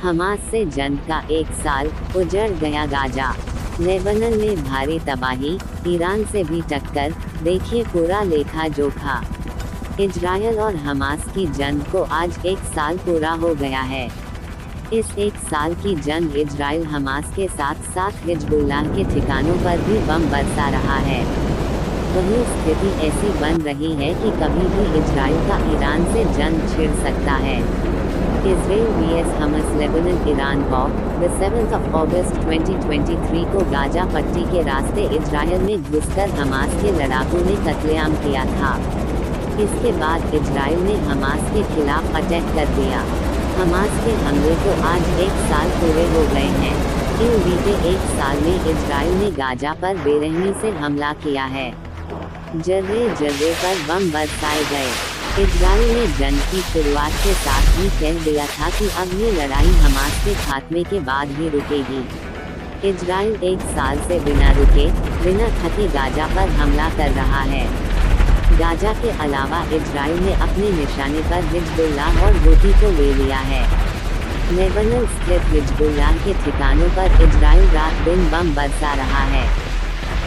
Hamas से जंग का 1 साल, उजड़ गया गाजा। लेबनान में भारी तबाही, ईरान से भी टक्कर, देखिए पूरा लेखा जोखा। इजरायल और हमास की जंग को आज 1 साल पूरा हो गया है। इस 1 साल की जंग इजरायल हमास के साथ साथ हिजबुल्लाह के ठिकानों पर भी बम बरसा रहा है। वहीं स्थिति ऐसी बन रही है कि कभी भी इजरायल का ईरान से जंग छिड़ सकता है। Israel vs Hamas Lebanon Iran war, 7 अगस्त 2023 को गाजा पट्टी के रास्ते इजरायल में घुसकर हमास के लड़ाकों ने कत्लेआम किया था। इसके बाद इजरायल ने हमास के खिलाफ अटैक कर दिया। हमास के हमले को आज 1 साल पूरे हो गए हैं। इन बीते 1 साल में इजरायल ने गाजा पर बेरहमी से हमला किया है। जर्रे पर बम बरसाए गए। इजरायल ने जंग की शुरुआत के साथ ही कह दिया था कि अब ये लड़ाई हमास के खात्मे के बाद ही रुकेगी। इजरायल 1 साल से बिना रुके, बिना थके गाजा पर हमला कर रहा है। गाजा के अलावा इजरायल ने अपने निशाने पर हिजबुल्लाह और हूती को ले लिया है। लेबनान स्थित हिजबुल्लाह के ठिकानों पर इजरायल रात दिन बम बरसा रहा है।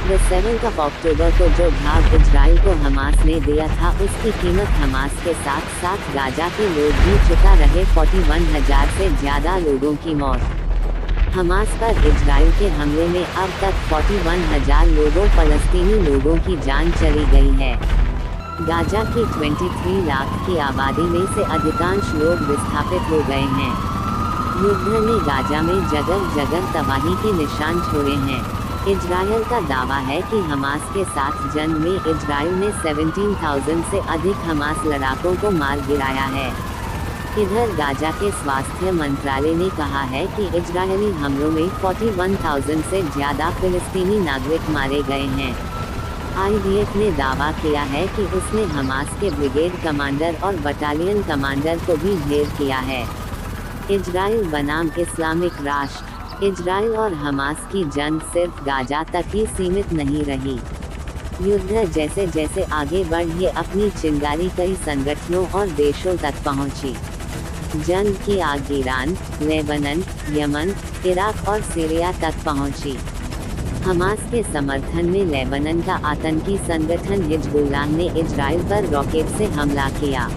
7 अक्टूबर को जो घाव इजरायल को हमास ने दिया था उसकी कीमत हमास के साथ साथ गाजा के लोग भी चुका रहे। 41,000 से ज़्यादा लोगों की मौत। हमास पर इजरायल के हमले में अब तक 41,000 लोगों फलस्तीनी लोगों की जान चली गई है। गाजा की 23 लाख की आबादी में से अधिकांश लोग विस्थापित हो गए हैं। युद्ध ने गाजा में जगह जगह तबाही के निशान छोड़े हैं। इजरायल का दावा है कि हमास के साथ जंग में इजरायल ने 17,000 से अधिक हमास लड़ाकों को मार गिराया है। इधर गाजा के स्वास्थ्य मंत्रालय ने कहा है कि इजरायली हमलों में 41,000 से ज़्यादा फिलिस्तीनी नागरिक मारे गए हैं। IDF ने दावा किया है कि उसने हमास के ब्रिगेड कमांडर और बटालियन कमांडर को भी ढेर किया है। इजरायल बनाम इस्लामिक राष्ट्र। इजरायल और हमास की जंग सिर्फ गाजा तक ही सीमित नहीं रही। युद्ध जैसे जैसे आगे बढ़ी अपनी चिंगारी कई संगठनों और देशों तक पहुंची। जंग की आग ईरान, लेबनान, यमन, इराक और सीरिया तक पहुंची। हमास के समर्थन में लेबनान का आतंकी संगठन हिजबुल्लाह ने इजरायल पर रॉकेट से हमला किया,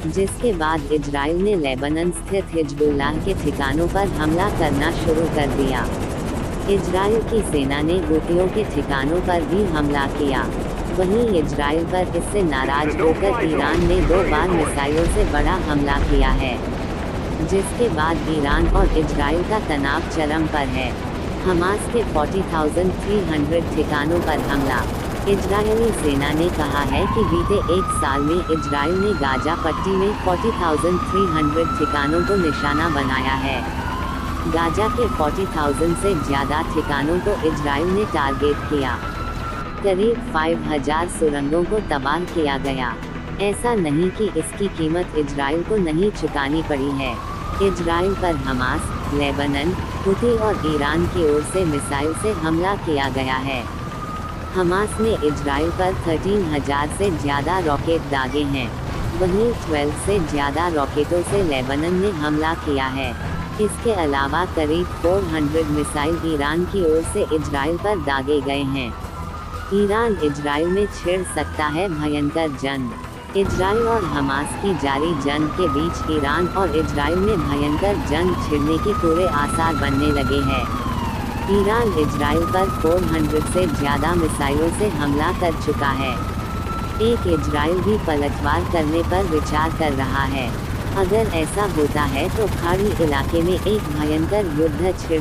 जिसके बाद इजरायल ने लेबनान स्थित हिजबुल्लाह के ठिकानों पर हमला करना शुरू कर दिया। इजरायल की सेना ने हूतियों के ठिकानों पर भी हमला किया। वहीं इजरायल पर इससे नाराज होकर ईरान ने 2 बार मिसाइलों से बड़ा हमला किया है, जिसके बाद ईरान और इजरायल का तनाव चरम पर है। हमास के 40,300 ठिकानों पर हमला। इजरायली सेना ने कहा है कि बीते 1 साल में इजरायल ने गाजा पट्टी में 40,300 ठिकानों को निशाना बनाया है। गाजा के 40,000 से ज़्यादा ठिकानों को इजरायल ने टारगेट किया। करीब 5,000 सुरंगों को तबाह किया गया। ऐसा नहीं कि इसकी कीमत इजरायल को नहीं चुकानी पड़ी है। इजरायल पर हमास, लेबनान, हूती और ईरान की ओर से मिसाइल से हमला किया गया है। हमास ने इजरायल पर 13,000 से ज़्यादा रॉकेट दागे हैं। वहीं 12 से ज़्यादा रॉकेटों से लेबनान ने हमला किया है। इसके अलावा करीब 400 मिसाइल ईरान की ओर से इजरायल पर दागे गए हैं। ईरान इजरायल में छिड़ सकता है भयंकर जंग। इजरायल और हमास की जारी जंग के बीच ईरान और इजरायल में भयंकर जंग छिड़ने के पूरे आसार बनने लगे हैं। ईरान इजरायल पर 400 से ज़्यादा मिसाइलों से हमला कर चुका है। एक इजरायल भी पलटवार करने पर विचार कर रहा है। अगर ऐसा होता है तो खाड़ी इलाके में एक भयंकर युद्ध छिड़